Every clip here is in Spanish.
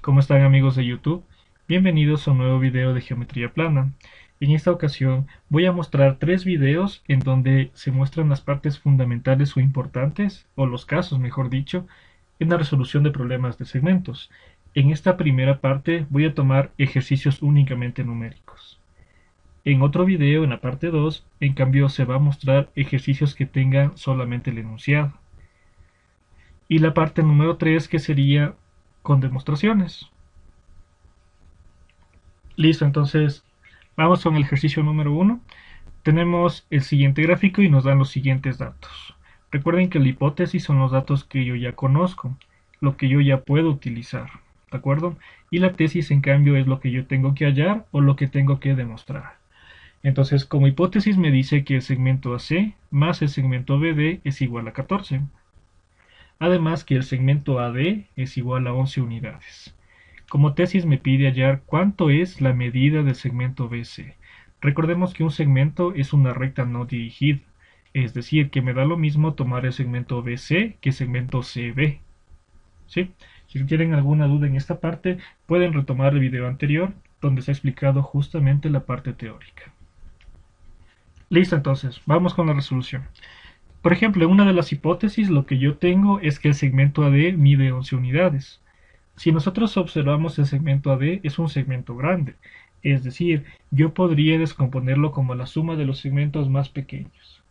¿Cómo están amigos de YouTube? Bienvenidos a un nuevo video de geometría plana. En esta ocasión voy a mostrar tres videos en donde se muestran las partes fundamentales o importantes, o los casos mejor dicho, en la resolución de problemas de segmentos. En esta primera parte voy a tomar ejercicios únicamente numéricos. En otro video, en la parte 2, en cambio se va a mostrar ejercicios que tengan solamente el enunciado. Y la parte número 3 que sería con demostraciones. Listo, entonces vamos con el ejercicio número 1. Tenemos el siguiente gráfico y nos dan los siguientes datos. Recuerden que la hipótesis son los datos que yo ya conozco, lo que yo ya puedo utilizar, ¿de acuerdo? Y la tesis, en cambio, es lo que yo tengo que hallar o lo que tengo que demostrar. Entonces, como hipótesis me dice que el segmento AC más el segmento BD es igual a 14. Además que el segmento AD es igual a 11 unidades. Como tesis me pide hallar cuánto es la medida del segmento BC. Recordemos que un segmento es una recta no dirigida, es decir, que me da lo mismo tomar el segmento BC que el segmento CB. ¿Sí? Si tienen alguna duda en esta parte, pueden retomar el video anterior, donde se ha explicado justamente la parte teórica. Listo, entonces, vamos con la resolución. Por ejemplo, en una de las hipótesis, lo que yo tengo es que el segmento AD mide 11 unidades. Si nosotros observamos el segmento AD, es un segmento grande, es decir, yo podría descomponerlo como la suma de los segmentos más pequeños.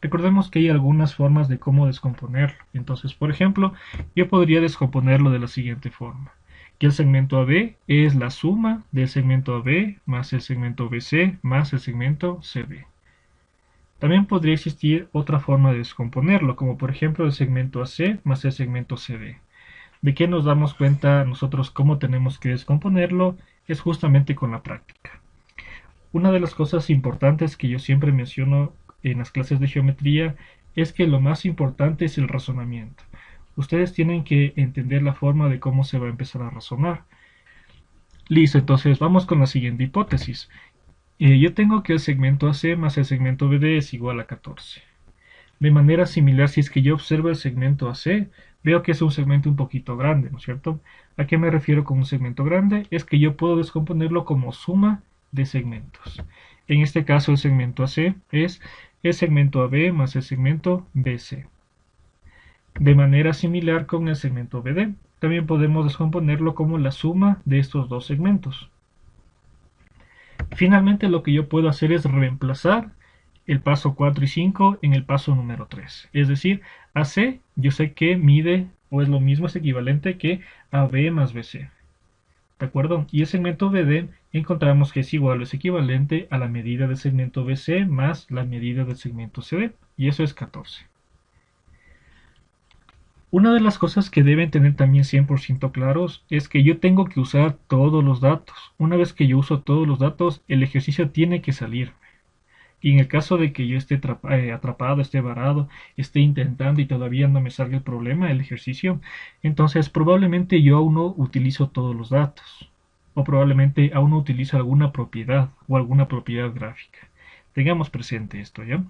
Recordemos que hay algunas formas de cómo descomponerlo. Entonces, por ejemplo, yo podría descomponerlo de la siguiente forma: que el segmento AB es la suma del segmento AB más el segmento BC más el segmento CD. También podría existir otra forma de descomponerlo, como por ejemplo el segmento AC más el segmento CD. ¿De qué nos damos cuenta nosotros cómo tenemos que descomponerlo? Es justamente con la práctica. Una de las cosas importantes que yo siempre menciono en las clases de geometría es que lo más importante es el razonamiento. Ustedes tienen que entender la forma de cómo se va a empezar a razonar. Listo, entonces vamos con la siguiente hipótesis. Yo tengo que el segmento AC más el segmento BD es igual a 14. De manera similar, si es que yo observo el segmento AC, veo que es un segmento un poquito grande, ¿no es cierto? ¿A qué me refiero con un segmento grande? Es que yo puedo descomponerlo como suma de segmentos. En este caso, el segmento AC es el segmento AB más el segmento BC. De manera similar con el segmento BD, también podemos descomponerlo como la suma de estos dos segmentos. Finalmente, lo que yo puedo hacer es reemplazar el paso 4 y 5 en el paso número 3. Es decir, AC yo sé que mide o es lo mismo, es equivalente que AB más BC. ¿De acuerdo? Y el segmento BD encontramos que es igual o es equivalente a la medida del segmento BC más la medida del segmento CD. Y eso es 14. Una de las cosas que deben tener también 100% claros es que yo tengo que usar todos los datos. Una vez que yo uso todos los datos, el ejercicio tiene que salir. Y en el caso de que yo esté atrapado, esté varado, esté intentando y todavía no me salga el problema, el ejercicio, entonces probablemente yo aún no utilizo todos los datos. O probablemente aún no utilizo alguna propiedad o alguna propiedad gráfica. Tengamos presente esto, ¿ya?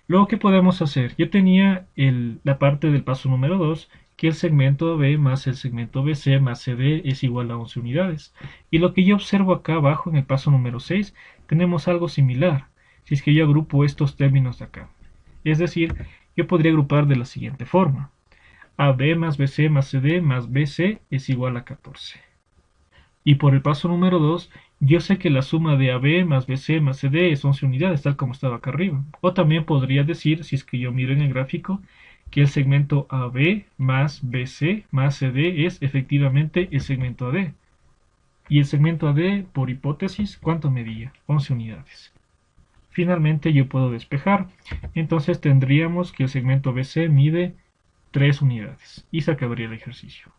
Luego, ¿qué podemos hacer? Yo tenía la parte del paso número 2, que el segmento B más el segmento BC más CD es igual a 11 unidades. Y lo que yo observo acá abajo en el paso número 6, tenemos algo similar, si es que yo agrupo estos términos de acá. Es decir, yo podría agrupar de la siguiente forma: AB más BC más CD más BC es igual a 14. Y por el paso número 2, yo sé que la suma de AB más BC más CD es 11 unidades, tal como estaba acá arriba. O también podría decir, si es que yo miro en el gráfico, que el segmento AB más BC más CD es efectivamente el segmento AD. Y el segmento AD, por hipótesis, ¿cuánto medía? 11 unidades. Finalmente yo puedo despejar. Entonces tendríamos que el segmento BC mide 3 unidades. Y se acabaría el ejercicio.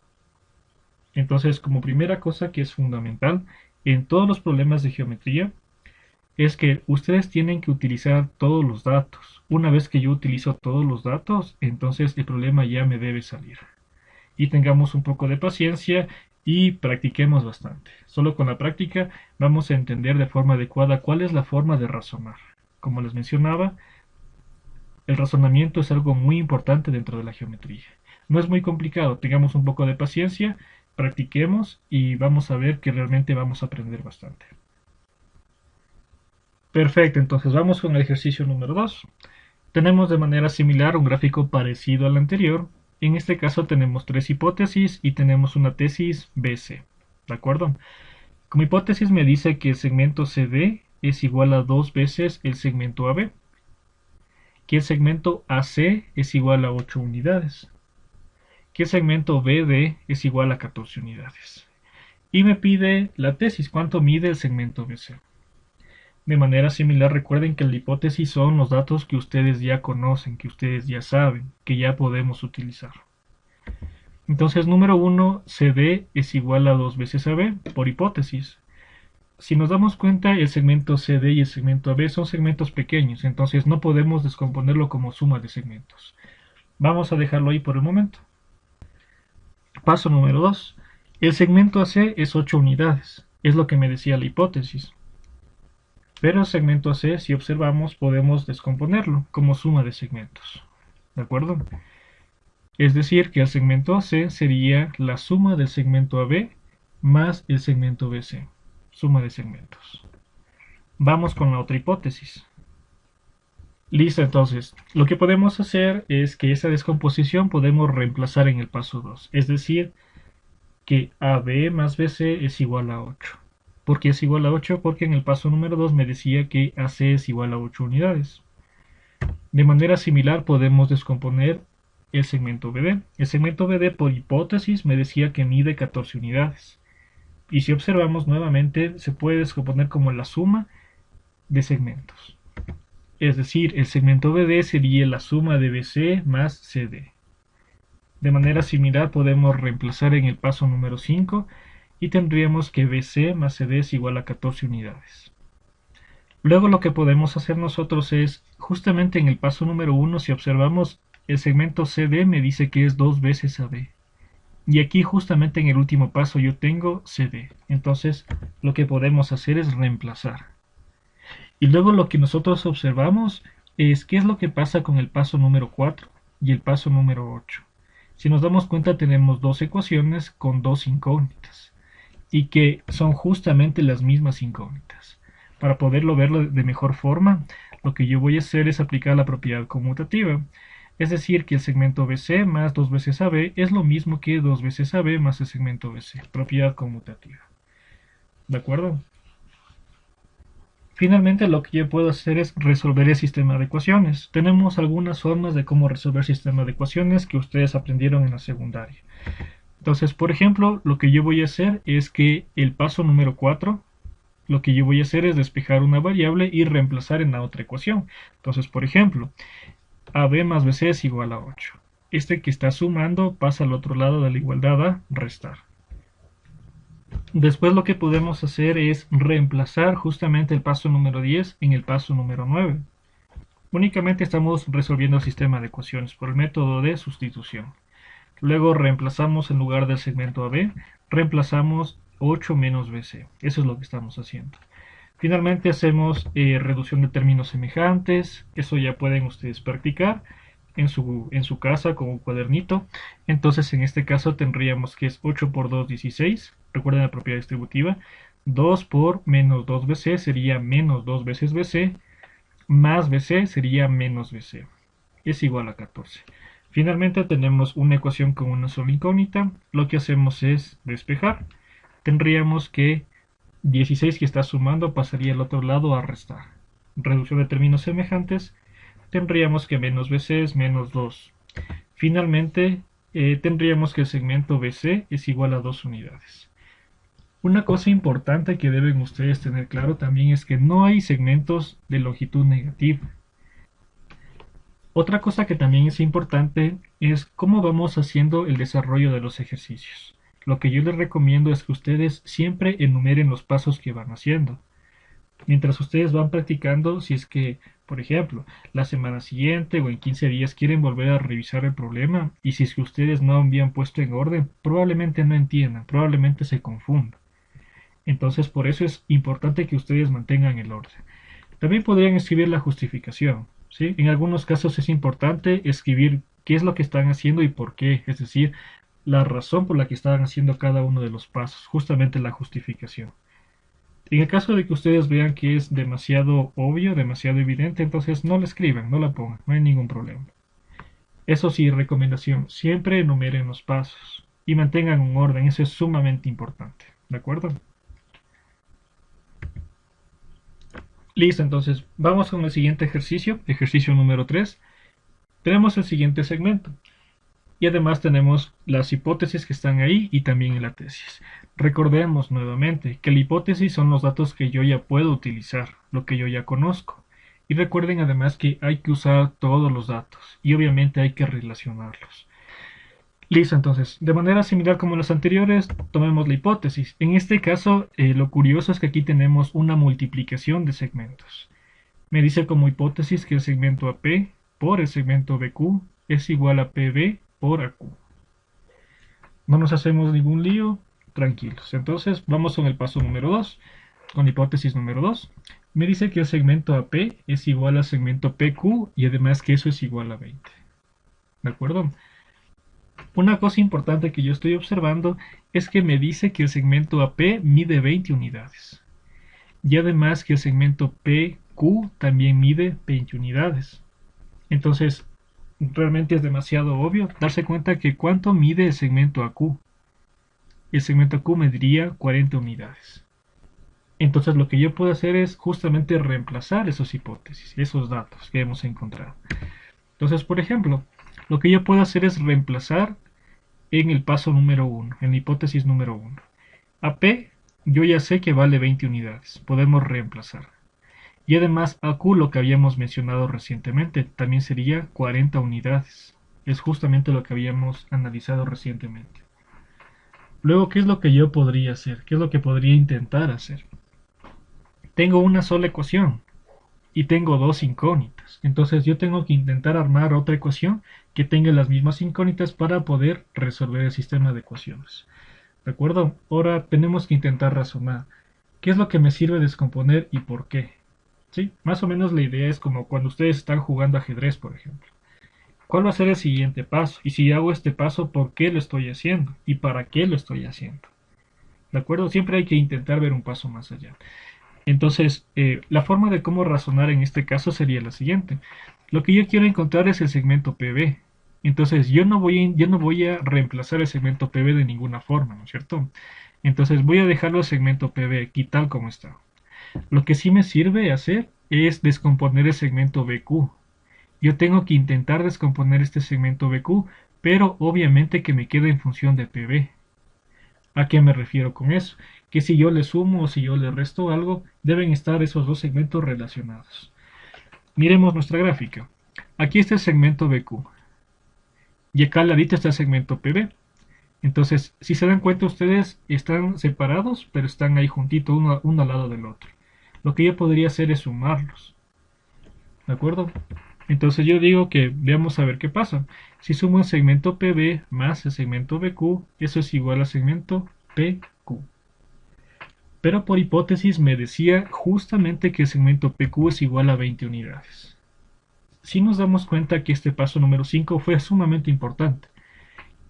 Entonces, como primera cosa que es fundamental en todos los problemas de geometría, es que ustedes tienen que utilizar todos los datos. Una vez que yo utilizo todos los datos, entonces el problema ya me debe salir. Y tengamos un poco de paciencia y practiquemos bastante. Solo con la práctica vamos a entender de forma adecuada cuál es la forma de razonar. Como les mencionaba, el razonamiento es algo muy importante dentro de la geometría. No es muy complicado, tengamos un poco de paciencia practiquemos y vamos a ver que realmente vamos a aprender bastante. Perfecto, entonces vamos con el ejercicio número 2. Tenemos de manera similar un gráfico parecido al anterior. En este caso tenemos tres hipótesis y tenemos una tesis BC. ¿De acuerdo? Como hipótesis me dice que el segmento CD es igual a 2 veces el segmento AB, que el segmento AC es igual a 8 unidades, que el segmento BD es igual a 14 unidades. Y me pide la tesis, cuánto mide el segmento BC. De manera similar, recuerden que la hipótesis son los datos que ustedes ya conocen, que ustedes ya saben, que ya podemos utilizar. Entonces, número 1, CD es igual a 2 veces AB, por hipótesis. Si nos damos cuenta, el segmento CD y el segmento AB son segmentos pequeños, entonces no podemos descomponerlo como suma de segmentos. Vamos a dejarlo ahí por el momento. Paso número 2. El segmento AC es 8 unidades, es lo que me decía la hipótesis. Pero el segmento AC, si observamos, podemos descomponerlo como suma de segmentos. ¿De acuerdo? Es decir, que el segmento AC sería la suma del segmento AB más el segmento BC. Suma de segmentos. Vamos con la otra hipótesis. Listo, entonces, lo que podemos hacer es que esa descomposición podemos reemplazar en el paso 2. Es decir, que AB más BC es igual a 8. ¿Por qué es igual a 8? Porque en el paso número 2 me decía que AC es igual a 8 unidades. De manera similar podemos descomponer el segmento BD. El segmento BD por hipótesis me decía que mide 14 unidades. Y si observamos nuevamente se puede descomponer como la suma de segmentos. Es decir, el segmento BD sería la suma de BC más CD. De manera similar podemos reemplazar en el paso número 5 y tendríamos que BC más CD es igual a 14 unidades. Luego lo que podemos hacer nosotros es, justamente en el paso número 1, si observamos, el segmento CD me dice que es 2 veces AB. Y aquí justamente en el último paso yo tengo CD. Entonces lo que podemos hacer es reemplazar. Y luego lo que nosotros observamos es qué es lo que pasa con el paso número 4 y el paso número 8. Si nos damos cuenta tenemos dos ecuaciones con dos incógnitas y que son justamente las mismas incógnitas. Para poderlo verlo de mejor forma, lo que yo voy a hacer es aplicar la propiedad conmutativa. Es decir, que el segmento BC más 2 veces AB es lo mismo que 2 veces AB más el segmento BC. Propiedad conmutativa. ¿De acuerdo? Finalmente lo que yo puedo hacer es resolver el sistema de ecuaciones. Tenemos algunas formas de cómo resolver sistema de ecuaciones que ustedes aprendieron en la secundaria. Entonces, por ejemplo, lo que yo voy a hacer es que el paso número 4, lo que yo voy a hacer es despejar una variable y reemplazar en la otra ecuación. Entonces, por ejemplo, AB más BC es igual a 8. Este que está sumando pasa al otro lado de la igualdad a restar. Después lo que podemos hacer es reemplazar justamente el paso número 10 en el paso número 9. Únicamente estamos resolviendo el sistema de ecuaciones por el método de sustitución. Luego reemplazamos en lugar del segmento AB, reemplazamos 8 menos BC. Eso es lo que estamos haciendo. Finalmente hacemos reducción de términos semejantes. Eso ya pueden ustedes practicar en su casa con un cuadernito. Entonces en este caso tendríamos que es 8 por 2, 16. Recuerden la propiedad distributiva. 2 por menos 2BC sería menos 2 veces BC. Más BC sería menos BC. Es igual a 14. Finalmente tenemos una ecuación con una sola incógnita. Lo que hacemos es despejar. Tendríamos que 16 que está sumando pasaría al otro lado a restar. Reducción de términos semejantes. Tendríamos que menos BC es menos 2. Finalmente, tendríamos que el segmento BC es igual a 2 unidades. Una cosa importante que deben ustedes tener claro también es que no hay segmentos de longitud negativa. Otra cosa que también es importante es cómo vamos haciendo el desarrollo de los ejercicios. Lo que yo les recomiendo es que ustedes siempre enumeren los pasos que van haciendo. Mientras ustedes van practicando, si es que, por ejemplo, la semana siguiente o en 15 días quieren volver a revisar el problema y si es que ustedes no habían puesto en orden, probablemente no entiendan, probablemente se confundan. Entonces, por eso es importante que ustedes mantengan el orden. También podrían escribir la justificación, ¿sí? En algunos casos es importante escribir qué es lo que están haciendo y por qué, es decir, la razón por la que estaban haciendo cada uno de los pasos, justamente la justificación. En el caso de que ustedes vean que es demasiado obvio, demasiado evidente, entonces no la escriban, no la pongan, no hay ningún problema. Eso sí, recomendación, siempre enumeren los pasos y mantengan un orden, eso es sumamente importante, ¿de acuerdo? Listo, entonces vamos con el siguiente ejercicio, ejercicio número 3. Tenemos el siguiente segmento y además tenemos las hipótesis que están ahí y también en la tesis. Recordemos nuevamente que la hipótesis son los datos que yo ya puedo utilizar, lo que yo ya conozco. Y recuerden además que hay que usar todos los datos y obviamente hay que relacionarlos. Listo, entonces, de manera similar como las anteriores, tomemos la hipótesis. En este caso, lo curioso es que aquí tenemos una multiplicación de segmentos. Me dice como hipótesis que el segmento AP por el segmento BQ es igual a PB por AQ. No nos hacemos ningún lío, tranquilos. Entonces, vamos con el paso número 2, con la hipótesis número 2. Me dice que el segmento AP es igual al segmento PQ y además que eso es igual a 20. ¿De acuerdo? Una cosa importante que yo estoy observando es que me dice que el segmento AP mide 20 unidades. Y además que el segmento PQ también mide 20 unidades. Entonces, realmente es demasiado obvio darse cuenta que cuánto mide el segmento AQ. El segmento AQ mediría 40 unidades. Entonces lo que yo puedo hacer es justamente reemplazar esas hipótesis, esos datos que hemos encontrado. Entonces, por ejemplo, lo que yo puedo hacer es reemplazar en el paso número 1, en la hipótesis número 1. AP yo ya sé que vale 20 unidades, podemos reemplazar. Y además AQ, lo que habíamos mencionado recientemente, también sería 40 unidades. Es justamente lo que habíamos analizado recientemente. Luego, ¿qué es lo que yo podría hacer? ¿Qué es lo que podría intentar hacer? Tengo una sola ecuación y tengo dos incógnitas. Entonces yo tengo que intentar armar otra ecuación que tenga las mismas incógnitas para poder resolver el sistema de ecuaciones. ¿De acuerdo? Ahora tenemos que intentar razonar. ¿Qué es lo que me sirve descomponer y por qué? ¿Sí? Más o menos la idea es como cuando ustedes están jugando ajedrez, por ejemplo. ¿Cuál va a ser el siguiente paso? Y si hago este paso, ¿por qué lo estoy haciendo? ¿Y para qué lo estoy haciendo? ¿De acuerdo? Siempre hay que intentar ver un paso más allá. Entonces, la forma de cómo razonar en este caso sería la siguiente. Lo que yo quiero encontrar es el segmento PB. Entonces, yo no voy a reemplazar el segmento PB de ninguna forma, ¿no es cierto? Entonces, voy a dejarlo el segmento PB aquí tal como está. Lo que sí me sirve hacer es descomponer el segmento BQ. Yo tengo que intentar descomponer este segmento BQ, pero obviamente que me quede en función de PB. ¿A qué me refiero con eso? Que si yo le sumo o si yo le resto algo, deben estar esos dos segmentos relacionados. Miremos nuestra gráfica. Aquí está el segmento BQ y acá al ladito está el segmento PB. Entonces, si se dan cuenta ustedes, están separados, pero están ahí juntitos, uno al lado del otro. Lo que yo podría hacer es sumarlos. ¿De acuerdo? Entonces yo digo que veamos a ver qué pasa. Si sumo el segmento PB más el segmento BQ, eso es igual al segmento PQ. Pero por hipótesis me decía justamente que el segmento PQ es igual a 20 unidades. Si nos damos cuenta que este paso número 5 fue sumamente importante.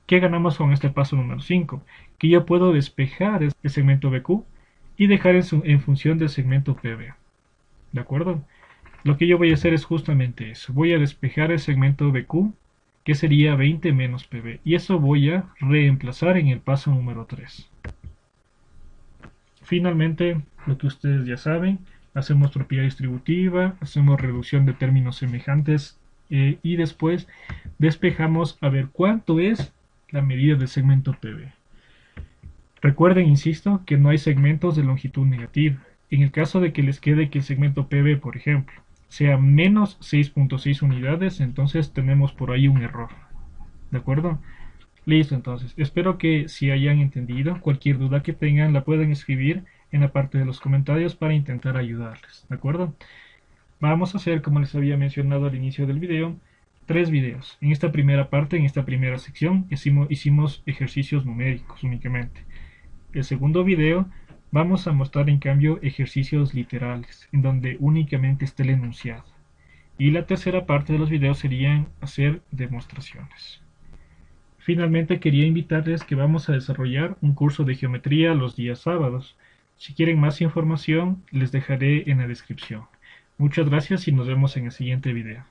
¿Qué ganamos con este paso número 5? Que yo puedo despejar el segmento BQ y dejar en función del segmento PB. ¿De acuerdo? Lo que yo voy a hacer es justamente eso. Voy a despejar el segmento BQ, que sería 20 menos PB. Y eso voy a reemplazar en el paso número 3. Finalmente, lo que ustedes ya saben, hacemos propiedad distributiva, hacemos reducción de términos semejantes y después despejamos a ver cuánto es la medida del segmento PB. Recuerden, insisto, que no hay segmentos de longitud negativa. En el caso de que les quede que el segmento PB, por ejemplo, sea menos 6.6 unidades, entonces tenemos por ahí un error. ¿De acuerdo? Listo, entonces. Espero que si hayan entendido, cualquier duda que tengan la puedan escribir en la parte de los comentarios para intentar ayudarles. ¿De acuerdo? Vamos a hacer, como les había mencionado al inicio del video, 3 videos. En esta primera parte, en esta primera sección, hicimos ejercicios numéricos únicamente. El segundo video vamos a mostrar en cambio ejercicios literales, en donde únicamente esté el enunciado. Y la tercera parte de los videos serían hacer demostraciones. Finalmente quería invitarles que vamos a desarrollar un curso de geometría los días sábados. Si quieren más información, les dejaré en la descripción. Muchas gracias y nos vemos en el siguiente video.